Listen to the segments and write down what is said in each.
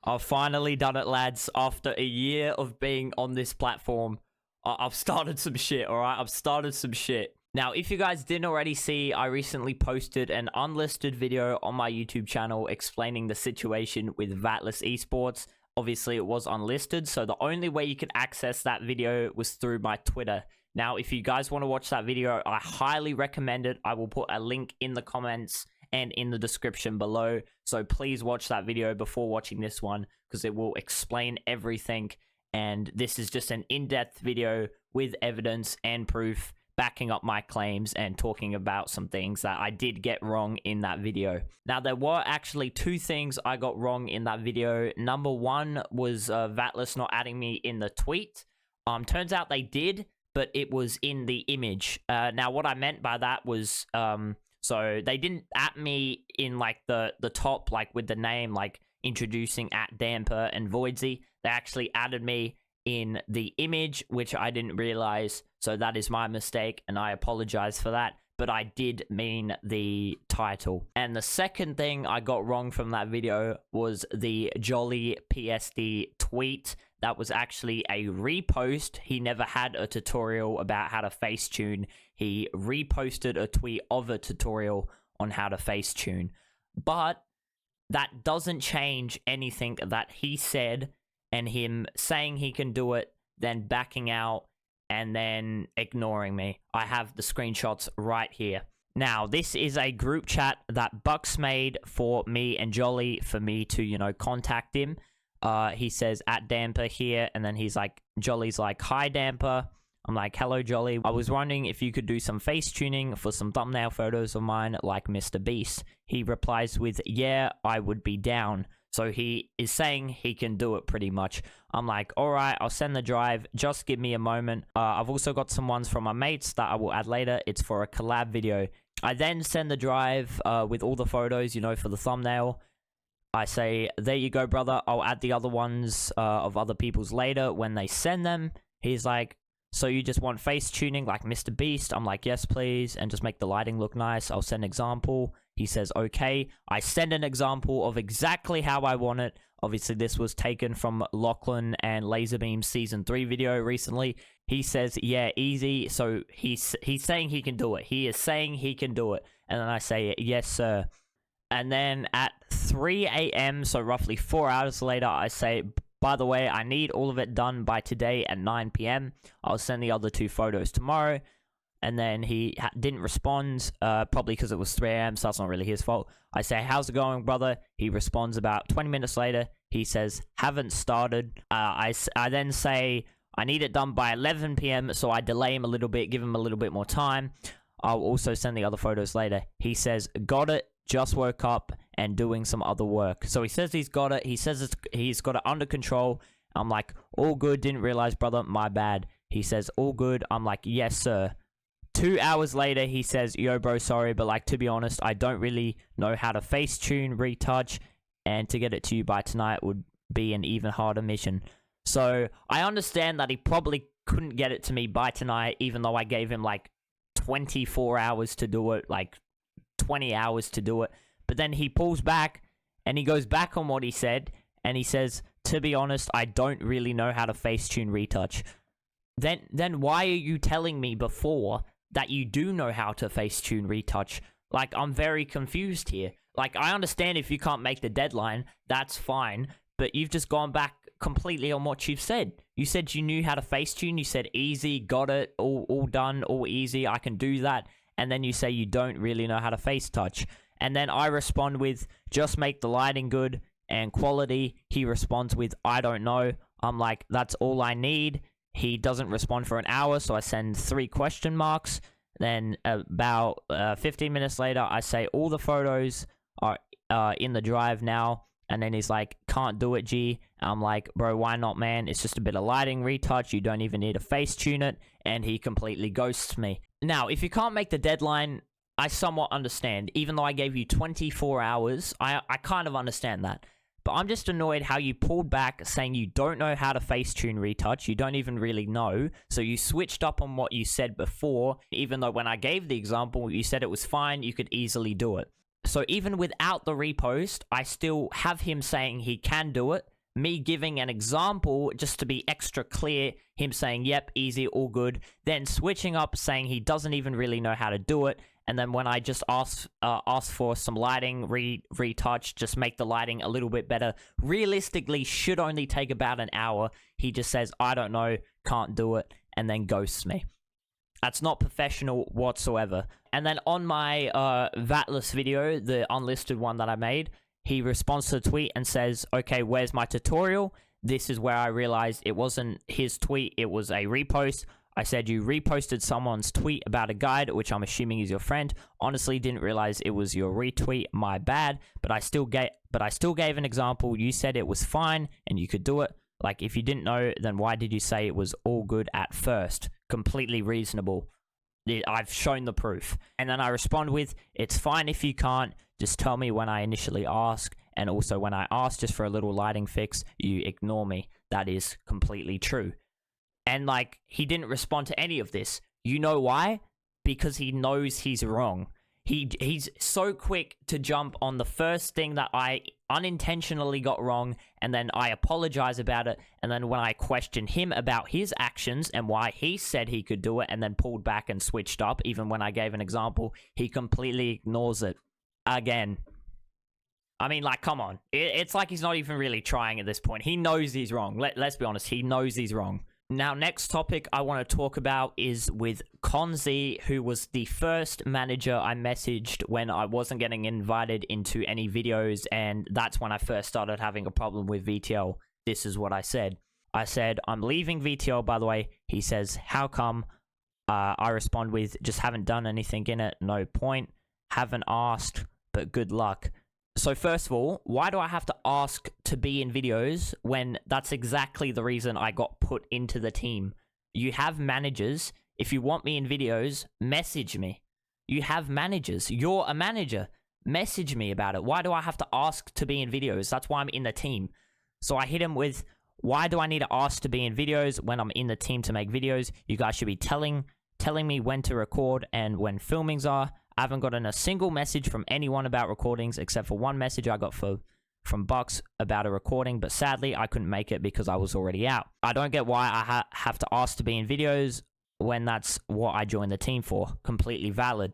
I've finally done it, lads. After a year of being on this platform, I've started some shit, alright? I've started some shit. Now, if you guys didn't already see, I recently posted an unlisted video on my YouTube channel explaining the situation with Vatless Esports. Obviously, it was unlisted, so the only way you could access that video was through my Twitter. Now, if you guys want to watch that video, I highly recommend it. I will put a link in the comments and in the description below. So please watch that video before watching this one, because it will explain everything. And this is just an in-depth video with evidence and proof backing up my claims and talking about some things that I did get wrong in that video. Now, there were actually two things I got wrong in that video. Number one was Vatless not adding me in the tweet. Turns out they did, but it was in the image. Now, what I meant by that was, so they didn't at me in like the top, like with the name, like introducing @Damper and Voidsy. They actually added me in the image, which I didn't realize. So that is my mistake, and I apologize for that. But I did mean the title. And the second thing I got wrong from that video was the Jolly PSD tweet. That was actually a repost. He never had a tutorial about how to Facetune. He reposted a tweet of a tutorial on how to Facetune. But that doesn't change anything that he said, and him saying he can do it, then backing out, and then ignoring me. I have the screenshots right here. Now, this is a group chat that Bucks made for me and Jolly, for me to, you know, contact him. He says @Damper here, and then he's like, Jolly's like, "Hi, Damper." I'm like, "Hello, Jolly. I was wondering if you could do some face tuning for some thumbnail photos of mine like Mr. Beast." He replies with, "Yeah, I would be down." So he is saying he can do it pretty much. I'm like, all right, I'll send the drive. Just give me a moment. I've also got some ones from my mates that I will add later. It's for a collab video. I then send the drive with all the photos, you know, for the thumbnail. I say, "There you go, brother. I'll add the other ones of other people's later when they send them." He's like, "So you just want face tuning like Mr. Beast?" I'm like, "Yes, please. And just make the lighting look nice. I'll send an example." He says, "Okay." I send an example of exactly how I want it. Obviously, this was taken from Lachlan and Laserbeam's Season 3 video recently. He says, "Yeah, easy." So he's saying he can do it. He is saying he can do it. And then I say, "Yes, sir." And then at 3 a.m., so roughly 4 hours later, I say, "By the way, I need all of it done by today at 9 p.m. I'll send the other two photos tomorrow." And then he didn't respond, probably because it was 3 a.m., so that's not really his fault. I say, "How's it going, brother?" He responds about 20 minutes later. He says, "Haven't started." I then say, "I need it done by 11 p.m., so I delay him a little bit, give him a little bit more time. I'll also send the other photos later." He says, "Got it. Just woke up and doing some other work." So he says he's got it. He says he's got it under control. I'm like, "All good. Didn't realize, brother. My bad." He says, "All good." I'm like, "Yes, sir." 2 hours later, he says, "Yo, bro, sorry, but like, to be honest, I don't really know how to Facetune, retouch, and to get it to you by tonight would be an even harder mission." So I understand that he probably couldn't get it to me by tonight, even though I gave him like 24 hours to do it, like 20 hours to do it. But then he pulls back and he goes back on what he said, and he says, "To be honest, I don't really know how to Facetune retouch." Then why are you telling me before that you do know how to Facetune retouch? Like, I'm very confused here. Like, I understand if you can't make the deadline, that's fine, but you've just gone back completely on what you've said. You said you knew how to Facetune, you said easy, got it, all done, all easy, I can do that, and then you say you don't really know how to face touch. And then I respond with, "Just make the lighting good and quality." He responds with, "I don't know." I'm like, "That's all I need." He doesn't respond for an hour, so I send 3 question marks. Then about 15 minutes later, I say, "All the photos are in the drive now." And then he's like, "Can't do it, G." I'm like, "Bro, why not, man? It's just a bit of lighting retouch. You don't even need to face tune it." And he completely ghosts me. Now, if you can't make the deadline, I somewhat understand. Even though I gave you 24 hours, I kind of understand that. But I'm just annoyed how you pulled back saying you don't know how to Facetune retouch. You don't even really know. So you switched up on what you said before, even though when I gave the example, you said it was fine, you could easily do it. So even without the repost, I still have him saying he can do it. Me giving an example just to be extra clear, him saying, yep, easy, all good. Then switching up, saying he doesn't even really know how to do it. And then when I just ask for some lighting, retouch, just make the lighting a little bit better, realistically should only take about an hour. He just says, I don't know, can't do it, and then ghosts me. That's not professional whatsoever. And then on my Vatless video, the unlisted one that I made, he responds to the tweet and says, okay, where's my tutorial? This is where I realized it wasn't his tweet, it was a repost. I said, you reposted someone's tweet about a guide, which I'm assuming is your friend. Honestly, didn't realize it was your retweet, my bad. But I still gave an example. You said it was fine and you could do it. Like, if you didn't know, then why did you say it was all good at first? Completely reasonable. I've shown the proof. And then I respond with, it's fine if you can't. Just tell me when I initially ask. And also when I ask just for a little lighting fix, you ignore me. That is completely true. And like, he didn't respond to any of this. You know why? Because he knows he's wrong. He's so quick to jump on the first thing that I unintentionally got wrong, and then I apologize about it, and then when I question him about his actions and why he said he could do it and then pulled back and switched up, even when I gave an example, he completely ignores it again. I mean, like, come on. It's like he's not even really trying at this point. He knows he's wrong. Let's be honest. He knows he's wrong. Now, next topic I want to talk about is with Konzi, who was the first manager I messaged when I wasn't getting invited into any videos, and that's when I first started having a problem with VTL. This is what I said. I said, I'm leaving VTL, by the way. He says, how come? I respond with, just haven't done anything in it, no point. Haven't asked, but good luck. So first of all, why do I have to ask to be in videos when that's exactly the reason I got put into the team? You have managers. If you want me in videos, message me. You have managers. You're a manager. Message me about it. Why do I have to ask to be in videos? That's why I'm in the team. So I hit him with, why do I need to ask to be in videos when I'm in the team to make videos? You guys should be telling me when to record and when filmings are. I haven't gotten a single message from anyone about recordings except for one message I got from Bucks about a recording, but sadly I couldn't make it because I was already out. I don't get why I have to ask to be in videos when that's what I joined the team for. Completely valid.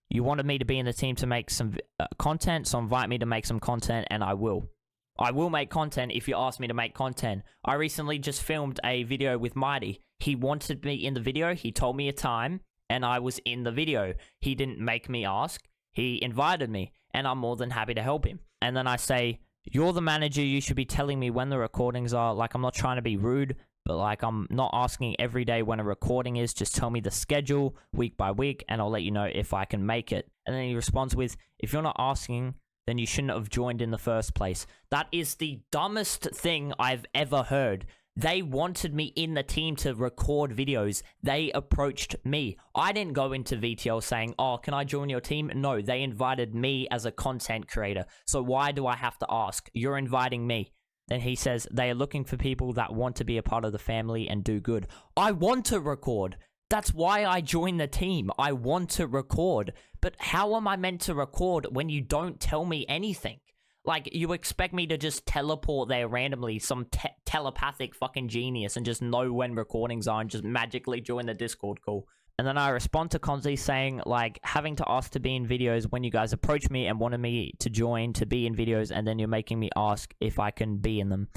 You wanted me to be in the team to make some content, so invite me to make some content, and I will. I will make content if you ask me to make content. I recently just filmed a video with Mighty. He wanted me in the video. He told me a time, and I was in the video. He didn't make me ask. He invited me, and I'm more than happy to help him. And then I say, you're the manager. You should be telling me when the recordings are. Like, I'm not trying to be rude, but like, I'm not asking every day when a recording is. Just tell me the schedule week by week, and I'll let you know if I can make it. And then he responds with, if you're not asking, then you shouldn't have joined in the first place. That is the dumbest thing I've ever heard. They wanted me in the team to record videos. They approached me. I didn't go into VTL saying, oh, can I join your team? No, they invited me as a content creator. So why do I have to ask? You're inviting me. Then he says, they are looking for people that want to be a part of the family and do good. I want to record. That's why I joined the team. I want to record. But how am I meant to record when you don't tell me anything? Like, you expect me to just teleport there randomly, some telepathic fucking genius, and just know when recordings are and just magically join the Discord call. And then I respond to Konzi saying, like, having to ask to be in videos when you guys approach me and wanted me to join to be in videos, and then you're making me ask if I can be in them.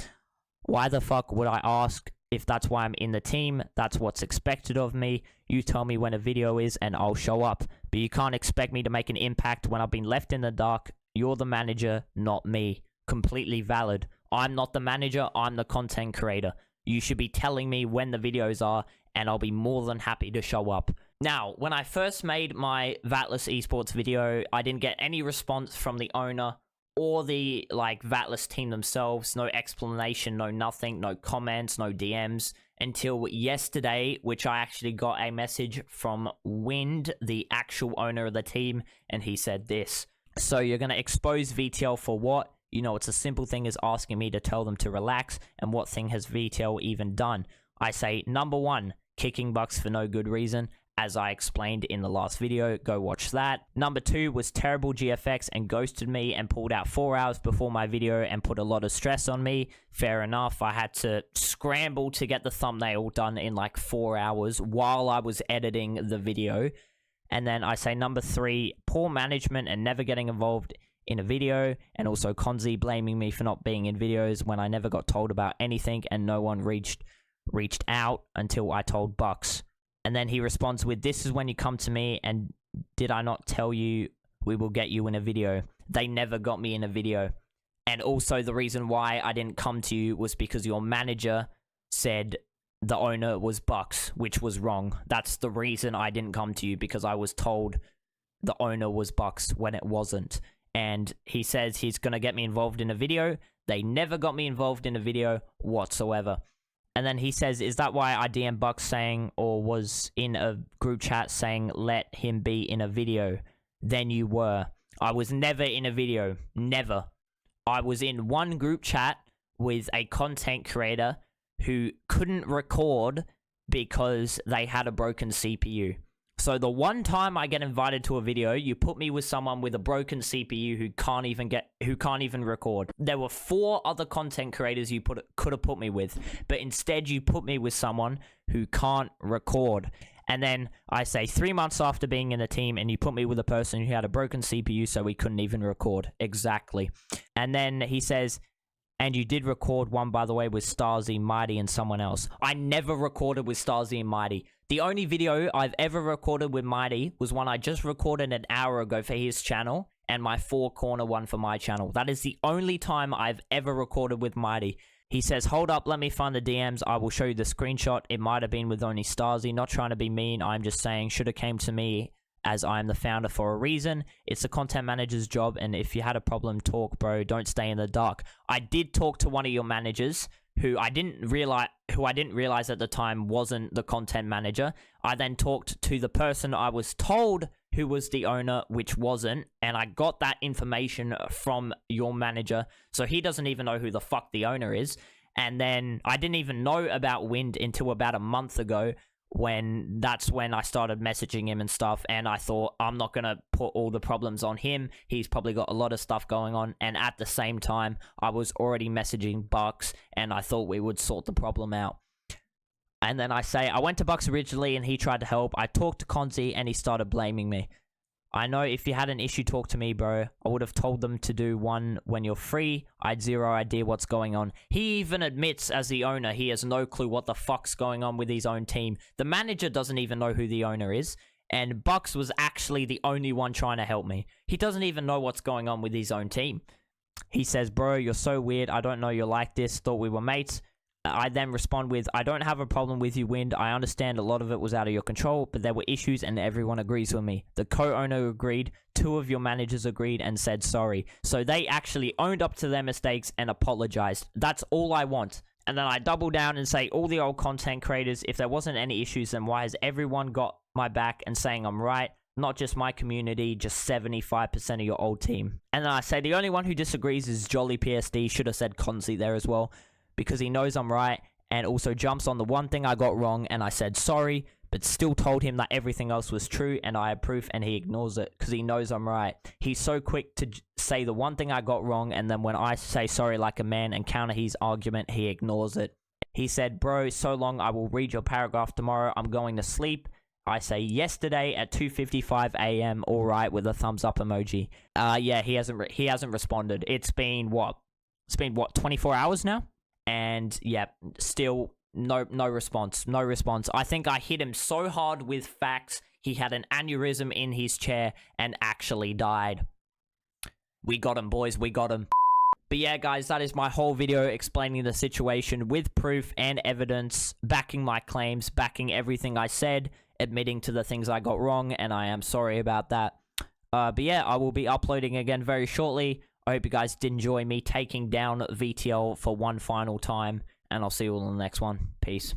Why the fuck would I ask if that's why I'm in the team? That's what's expected of me. You tell me when a video is and I'll show up. But you can't expect me to make an impact when I've been left in the dark. You're the manager, not me. Completely valid. I'm not the manager, I'm the content creator. You should be telling me when the videos are, and I'll be more than happy to show up. Now, when I first made my Vatless Esports video, I didn't get any response from the owner or the, like, Vatless team themselves. No explanation, no nothing, no comments, no DMs. Until yesterday, which I actually got a message from Wind, the actual owner of the team, and he said this. So you're going to expose VTL for what? You know, it's a simple thing as asking me to tell them to relax, and what thing has VTL even done? I say, number one, kicking Bucks for no good reason. as I explained in the last video. Go watch that. Number 2 was terrible GFX and ghosted me and pulled out 4 hours before my video and put a lot of stress on me. Fair enough. I had to scramble to get the thumbnail done in like 4 hours while I was editing the video. And then I say number 3, poor management and never getting involved in a video, and also Konzi blaming me for not being in videos when I never got told about anything and no one reached out until I told Bucks. And then he responds with, this is when you come to me, and did I not tell you we will get you in a video? They never got me in a video. And also the reason why I didn't come to you was because your manager said the owner was Bucks, which was wrong. That's the reason I didn't come to you, because I was told the owner was Bucks when it wasn't. And he says he's going to get me involved in a video. They never got me involved in a video whatsoever. And then he says, is that why I DM Bucks saying, or was in a group chat saying, let him be in a video? Then you were. I was never in a video. Never. I was in one group chat with a content creator who couldn't record because they had a broken CPU. So the one time I get invited to a video, you put me with someone with a broken CPU who can't even record. There were 4 other content creators you could have put me with, but instead you put me with someone who can't record. And then I say 3 months after being in the team, and you put me with a person who had a broken CPU, so we couldn't even record. Exactly. And then he says, and you did record one, by the way, with Starzy, Mighty, and someone else. I never recorded with Starzy and Mighty. The only video I've ever recorded with Mighty was one I just recorded an hour ago for his channel, and my 4-corner one for my channel. That is the only time I've ever recorded with Mighty. He says, hold up, let me find the DMs. I will show you the screenshot. It might have been with only Starzy. Not trying to be mean. I'm just saying, should have came to me, as I am the founder for a reason. It's the content manager's job, and if you had a problem, talk, bro. Don't stay in the dark. I did talk to one of your managers who I didn't realize at the time wasn't the content manager. I then talked to the person I was told who was the owner, which wasn't, and I got that information from your manager, so he doesn't even know who the fuck the owner is. And then I didn't even know about Wind until about a month ago, that's when I started messaging him and stuff, and I thought, I'm not gonna put all the problems on him. He's probably got a lot of stuff going on, and at the same time, I was already messaging Bucks, and I thought we would sort the problem out. And then I say, I went to Bucks originally, and he tried to help. I talked to Konzi, and he started blaming me. I know if you had an issue, talk to me, bro. I would have told them to do one when you're free. I had zero idea what's going on. He even admits, as the owner, he has no clue what the fuck's going on with his own team. The manager doesn't even know who the owner is. And Bucks was actually the only one trying to help me. He doesn't even know what's going on with his own team. He says, bro, you're so weird. I don't know you're like this. Thought we were mates. I then respond with, I don't have a problem with you, Wind. I understand a lot of it was out of your control, but there were issues and everyone agrees with me. The co-owner agreed, 2 of your managers agreed and said sorry. So they actually owned up to their mistakes and apologized. That's all I want. And then I double down and say, all the old content creators, if there wasn't any issues, then why has everyone got my back and saying I'm right? Not just my community, just 75% of your old team. And then I say, the only one who disagrees is Jolly PSD. Should have said Konzi there as well, because he knows I'm right, and also jumps on the one thing I got wrong, and I said sorry, but still told him that everything else was true, and I have proof, and he ignores it, because he knows I'm right. He's so quick to say the one thing I got wrong, and then when I say sorry like a man and counter his argument, he ignores it. He said, bro, so long, I will read your paragraph tomorrow, I'm going to sleep. I say yesterday at 2:55 a.m, alright, with a thumbs up emoji. Yeah, he hasn't responded. It's been what, 24 hours now? And yeah, still no response. I think I hit him so hard with facts, he had an aneurysm in his chair and actually died. We got him, boys, we got him. But yeah, guys, that is my whole video explaining the situation with proof and evidence, backing my claims, backing everything I said, admitting to the things I got wrong, and I am sorry about that. But yeah, I will be uploading again very shortly. I hope you guys did enjoy me taking down VTL for one final time, and I'll see you all in the next one. Peace.